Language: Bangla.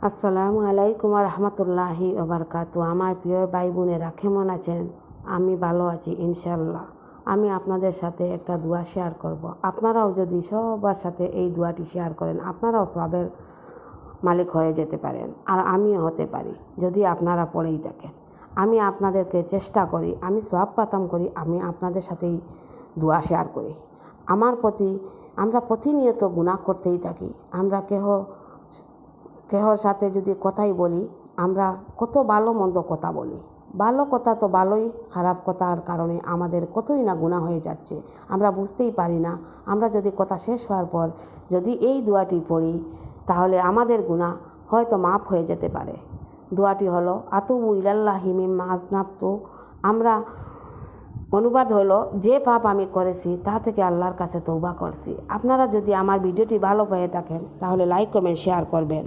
আসসালামু আলাইকুম রহমতুল্লাহি ওবরকাতু। আমার প্রিয় ভাই বোনেরা কেমন আছেন? আমি ভালো আছি ইনশাল্লাহ। আমি আপনাদের সাথে একটা দোয়া শেয়ার করব। আপনারাও যদি সবার সাথে এই দোয়াটি শেয়ার করেন, আপনারাও সওয়াবের মালিক হয়ে যেতে পারেন, আর আমিও হতে পারি যদি আপনারা পড়েই থাকেন। আমি আপনাদেরকে চেষ্টা করি, আমি সওয়াব পাতাম করি, আমি আপনাদের সাথেই দোয়া শেয়ার করি। আমরা প্রতিনিয়ত গুনাহ করতেই থাকি। আমরা কেহর সাথে যদি কথাই বলি, আমরা কত ভালো মন্দ কথা বলি। ভালো কথা তো ভালোই, খারাপ কথার কারণে আমাদের কতই না গুনাহ হয়ে যাচ্ছে, আমরা বুঝতেই পারি না। আমরা যদি কথা শেষ হওয়ার পর যদি এই দোয়াটি পড়ি, তাহলে আমাদের গুনাহ হয়তো মাফ হয়ে যেতে পারে। দোয়াটি হলো আতুবু ইলাল্লাহি মিম্মা আযনাবতু। আমরা অনুবাদ হলো, যে পাপ আমি করেছি তা থেকে আল্লাহর কাছে তওবা করছি। আপনারা যদি আমার ভিডিওটি ভালো পেয়ে থাকেন তাহলে লাইক কমেন্ট শেয়ার করবেন।